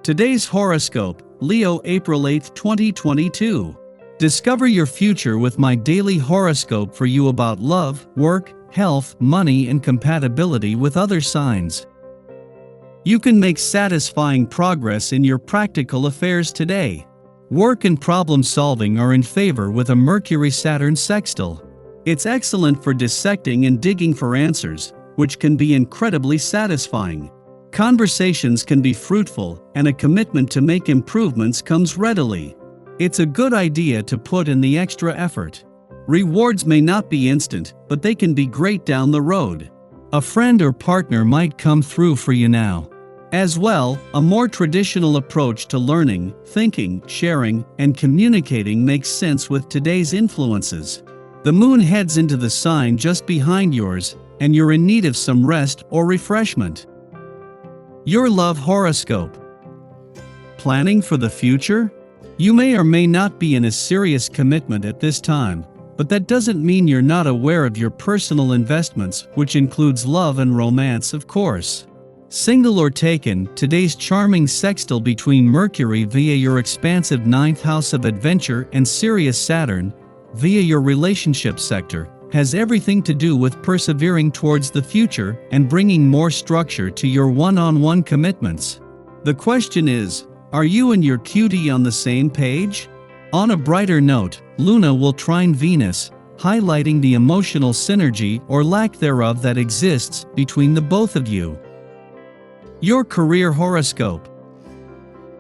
Today's horoscope, Leo April 8, 2022. Discover your future with my daily horoscope for you about love, work, health, money, and compatibility with other signs. You can make satisfying progress in your practical affairs today. Work and problem solving are in favor with a Mercury-Saturn sextile. It's excellent for dissecting and digging for answers, which can be incredibly satisfying. Conversations can be fruitful, and a commitment to make improvements comes readily. It's a good idea to put in the extra effort. Rewards may not be instant, but they can be great down the road. A friend or partner might come through for you now. As well, a more traditional approach to learning, thinking, sharing, and communicating makes sense with today's influences. The moon heads into the sign just behind yours, and you're in need of some rest or refreshment. Your love horoscope. Planning for the future? You may or may not be in a serious commitment at this time, but that doesn't mean you're not aware of your personal investments, which includes love and romance, of course. Single or taken, today's charming sextile between Mercury via your expansive 9th house of adventure and Sirius Saturn via your relationship sector has everything to do with persevering towards the future and bringing more structure to your one-on-one commitments. The question is, are you and your cutie on the same page? On a brighter note, Luna will trine Venus, highlighting the emotional synergy or lack thereof that exists between the both of you. Your career horoscope.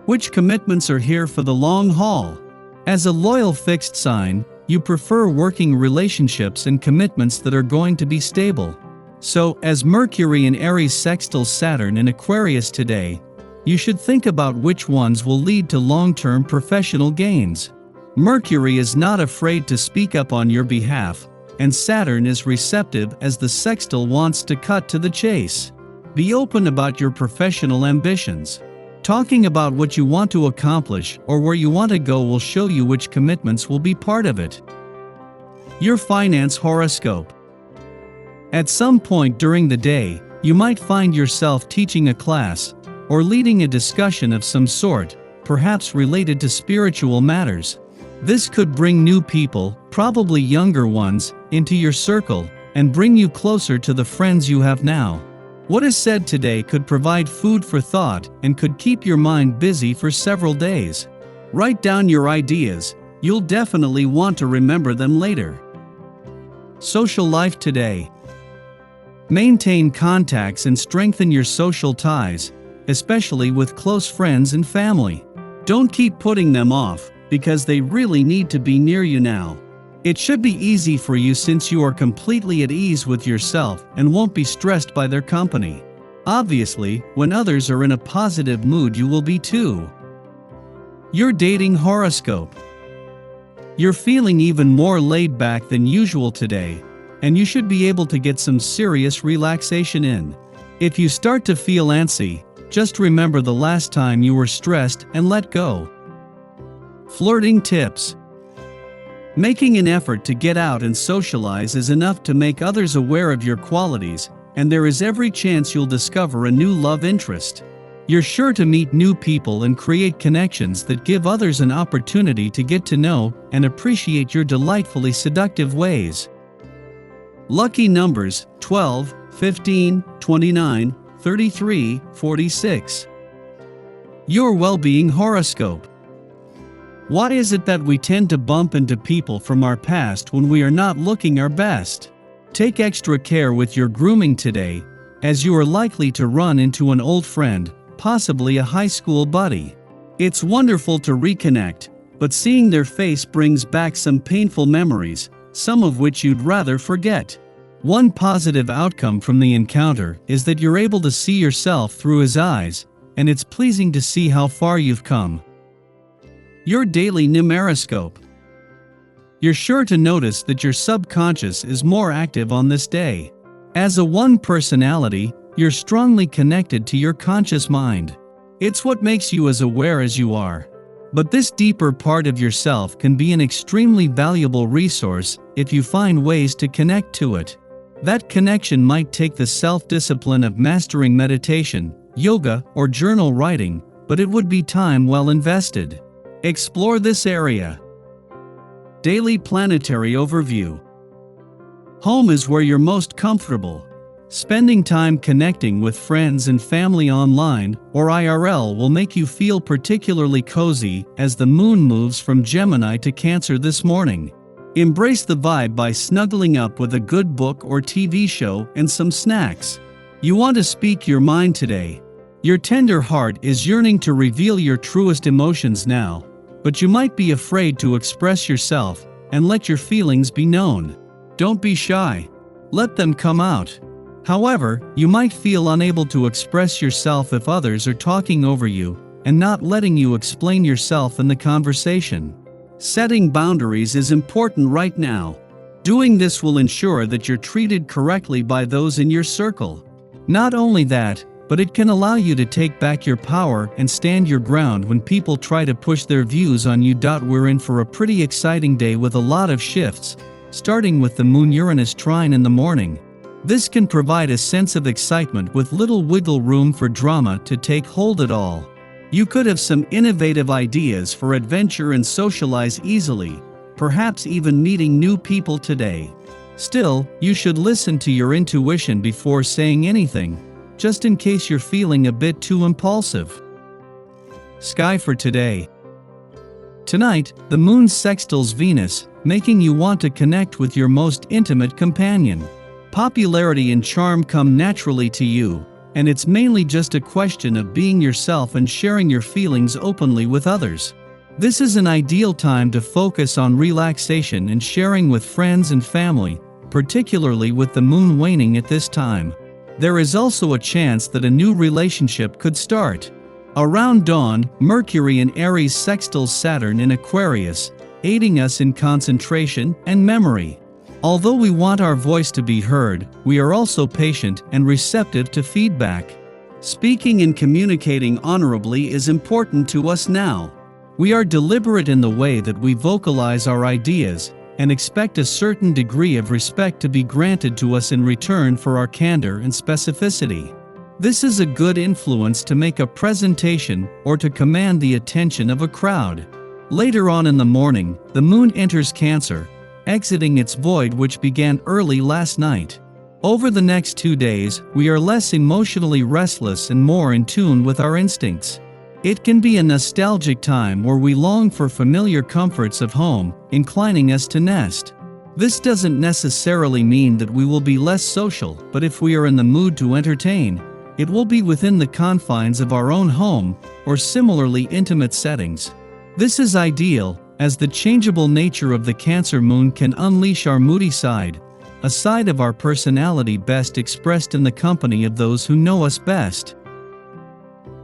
Which commitments are here for the long haul? As a loyal fixed sign, you prefer working relationships and commitments that are going to be stable. So, as Mercury in Aries sextiles Saturn in Aquarius today, you should think about which ones will lead to long-term professional gains. Mercury is not afraid to speak up on your behalf, and Saturn is receptive as the sextile wants to cut to the chase. Be open about your professional ambitions. Talking about what you want to accomplish or where you want to go will show you which commitments will be part of it. Your finance horoscope. At some point during the day, you might find yourself teaching a class or leading a discussion of some sort, perhaps related to spiritual matters. This could bring new people, probably younger ones, into your circle and bring you closer to the friends you have now. What is said today could provide food for thought and could keep your mind busy for several days. Write down your ideas, you'll definitely want to remember them later. Social life today. Maintain contacts and strengthen your social ties, especially with close friends and family. Don't keep putting them off, because they really need to be near you now. It should be easy for you since you are completely at ease with yourself and won't be stressed by their company. Obviously, when others are in a positive mood, you will be too. Your dating horoscope. You're feeling even more laid back than usual today, and you should be able to get some serious relaxation in. If you start to feel antsy, just remember the last time you were stressed and let go. Flirting tips. Making an effort to get out and socialize is enough to make others aware of your qualities, and there is every chance you'll discover a new love interest. You're sure to meet new people and create connections that give others an opportunity to get to know and appreciate your delightfully seductive ways. Lucky numbers 12, 15, 29, 33, 46. Your well-being horoscope. Why is it that we tend to bump into people from our past when we are not looking our best? Take extra care with your grooming today, as you are likely to run into an old friend, possibly a high school buddy. It's wonderful to reconnect, but seeing their face brings back some painful memories, some of which you'd rather forget. One positive outcome from the encounter is that you're able to see yourself through his eyes, and it's pleasing to see how far you've come. Your daily numeroscope. You're sure to notice that your subconscious is more active on this day. As a one personality, you're strongly connected to your conscious mind. It's what makes you as aware as you are. But this deeper part of yourself can be an extremely valuable resource if you find ways to connect to it. That connection might take the self-discipline of mastering meditation, yoga, or journal writing, but it would be time well invested. Explore this area. Daily Planetary Overview. Home is where you're most comfortable. Spending time connecting with friends and family online or IRL will make you feel particularly cozy as the moon moves from Gemini to Cancer this morning. Embrace the vibe by snuggling up with a good book or TV show and some snacks. You want to speak your mind today. Your tender heart is yearning to reveal your truest emotions now, but you might be afraid to express yourself and let your feelings be known. Don't be shy. Let them come out. However, you might feel unable to express yourself if others are talking over you and not letting you explain yourself in the conversation. Setting boundaries is important right now. Doing this will ensure that you're treated correctly by those in your circle. Not only that, but it can allow you to take back your power and stand your ground when people try to push their views on you. We're in for a pretty exciting day with a lot of shifts, starting with the Moon-Uranus trine in the morning. This can provide a sense of excitement with little wiggle room for drama to take hold at all. You could have some innovative ideas for adventure and socialize easily, perhaps even meeting new people today. Still, you should listen to your intuition before saying anything, just in case you're feeling a bit too impulsive. Sky for today. Tonight, the moon sextiles Venus, making you want to connect with your most intimate companion. Popularity and charm come naturally to you, and it's mainly just a question of being yourself and sharing your feelings openly with others. This is an ideal time to focus on relaxation and sharing with friends and family, particularly with the moon waning at this time. There is also a chance that a new relationship could start. Around dawn, Mercury in Aries sextiles Saturn in Aquarius, aiding us in concentration and memory. Although we want our voice to be heard, we are also patient and receptive to feedback. Speaking and communicating honorably is important to us now. We are deliberate in the way that we vocalize our ideas and expect a certain degree of respect to be granted to us in return for our candor and specificity. This is a good influence to make a presentation or to command the attention of a crowd. Later on in the morning, the moon enters Cancer, exiting its void which began early last night. Over the next 2 days, we are less emotionally restless and more in tune with our instincts. It can be a nostalgic time where we long for familiar comforts of home, inclining us to nest. This doesn't necessarily mean that we will be less social, but if we are in the mood to entertain, it will be within the confines of our own home or similarly intimate settings. This is ideal, as the changeable nature of the Cancer moon can unleash our moody side, a side of our personality best expressed in the company of those who know us best.